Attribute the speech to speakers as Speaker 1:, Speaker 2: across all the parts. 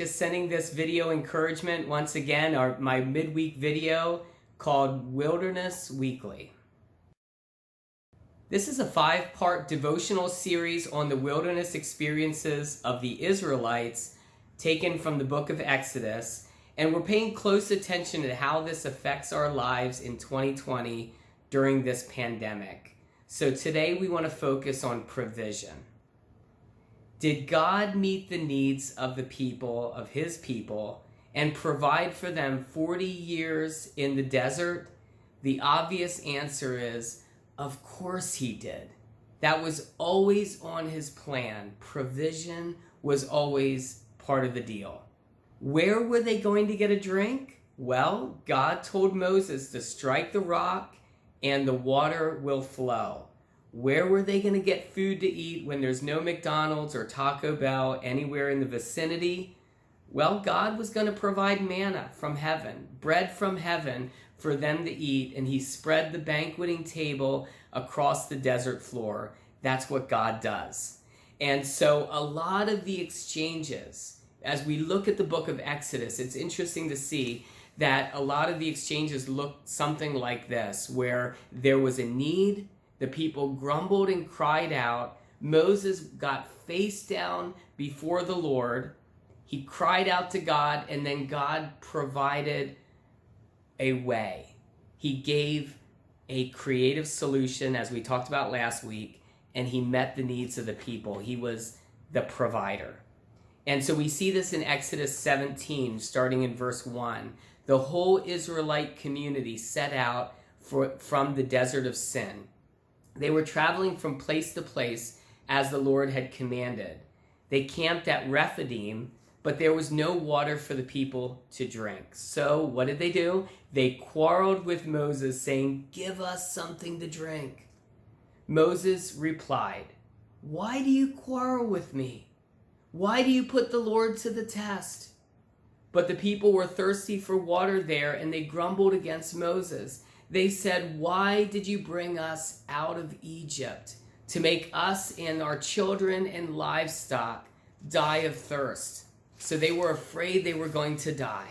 Speaker 1: Just sending this video encouragement once again, my midweek video called Wilderness Weekly. This is a 5-part devotional series on the wilderness experiences of the Israelites taken from the book of Exodus, and we're paying close attention to how this affects our lives in 2020 during this pandemic. So today we want to focus on provision. Did God meet the needs of the people, of his people, and provide for them 40 years in the desert? The obvious answer is, of course he did. That was always on his plan. Provision was always part of the deal. Where were they going to get a drink? Well, God told Moses to strike the rock and the water will flow. Where were they going to get food to eat when there's no McDonald's or Taco Bell anywhere in the vicinity? Well, God was going to provide manna from heaven, bread from heaven for them to eat, and he spread the banqueting table across the desert floor. That's what God does. And so a lot of the exchanges, as we look at the book of Exodus, it's interesting to see that a lot of the exchanges look something like this, where there was a need, the people grumbled and cried out, Moses got face down before the Lord, he cried out to God, and then God provided a way. He gave a creative solution, as we talked about last week, and he met the needs of the people. He was the provider. And so we see this in Exodus 17, starting in verse 1. The whole Israelite community set out from the desert of Sin. They were traveling from place to place as the Lord had commanded. They camped at Rephidim, but there was no water for the people to drink. So what did they do? They quarreled with Moses, saying, "Give us something to drink." Moses replied, "Why do you quarrel with me? Why do you put the Lord to the test?" But the people were thirsty for water there, and they grumbled against Moses. They said, "Why did you bring us out of Egypt to make us and our children and livestock die of thirst?" So they were afraid they were going to die.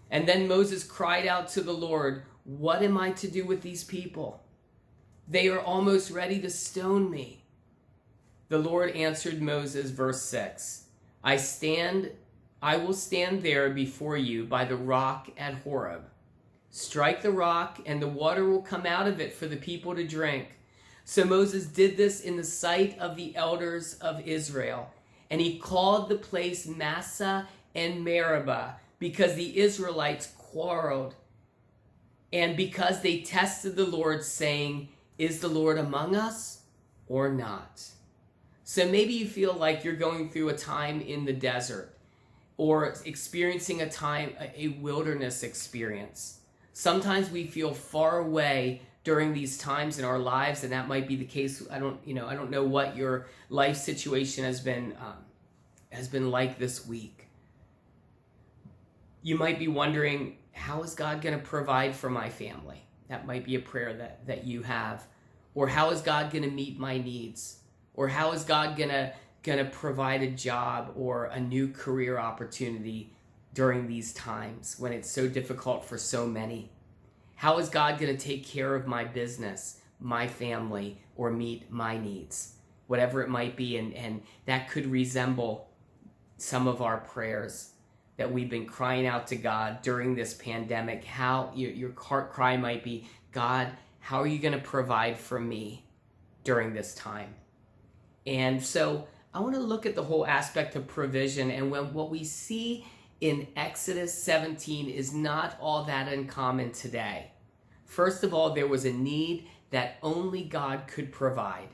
Speaker 1: And then Moses cried out to the Lord, "What am I to do with these people? They are almost ready to stone me." The Lord answered Moses, verse 6, I will stand there before you by the rock at Horeb. Strike the rock, and the water will come out of it for the people to drink. So Moses did this in the sight of the elders of Israel. And he called the place Massah and Meribah, because the Israelites quarreled, and because they tested the Lord, saying, "Is the Lord among us or not?" So maybe you feel like you're going through a time in the desert, or experiencing a wilderness experience. Sometimes we feel far away during these times in our lives, and that might be the case. I don't know what your life situation has been like this week. You might be wondering, how is God going to provide for my family? That might be a prayer that you have. Or how is God going to meet my needs? Or how is God going to provide a job or a new career opportunity during these times when it's so difficult for so many? How is God going to take care of my business, my family, or meet my needs? Whatever it might be, and that could resemble some of our prayers that we've been crying out to God during this pandemic. How your heart cry might be, God, how are you going to provide for me during this time? And so I want to look at the whole aspect of provision, and what we see in Exodus 17 is not all that uncommon today. First of all, there was a need that only God could provide.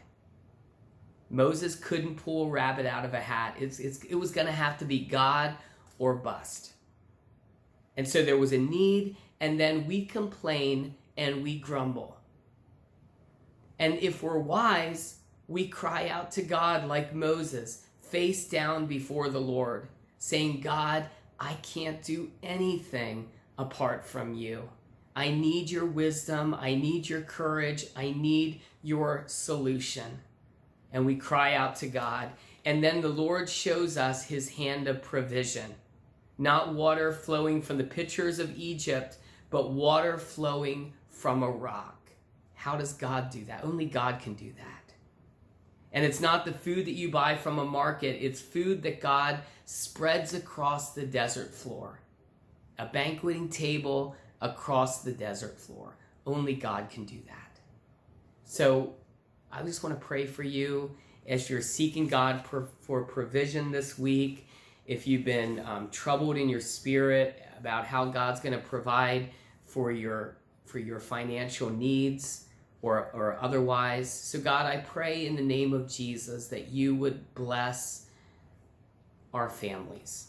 Speaker 1: Moses couldn't pull a rabbit out of a hat. It was going to have to be God or bust. And so there was a need, and then we complain and we grumble. And if we're wise, we cry out to God like Moses, face down before the Lord, saying, God, I can't do anything apart from you. I need your wisdom. I need your courage. I need your solution. and we cry out to God. And then the Lord shows us his hand of provision. Not water flowing from the pitchers of Egypt, but water flowing from a rock. How does God do that? Only God can do that. And it's not the food that you buy from a market. It's food that God spreads across the desert floor. A banqueting table across the desert floor. Only God can do that. So I just want to pray for you as you're seeking God for provision this week. If you've been troubled in your spirit about how God's going to provide for your financial needs or otherwise. So God, I pray in the name of Jesus that you would bless our families.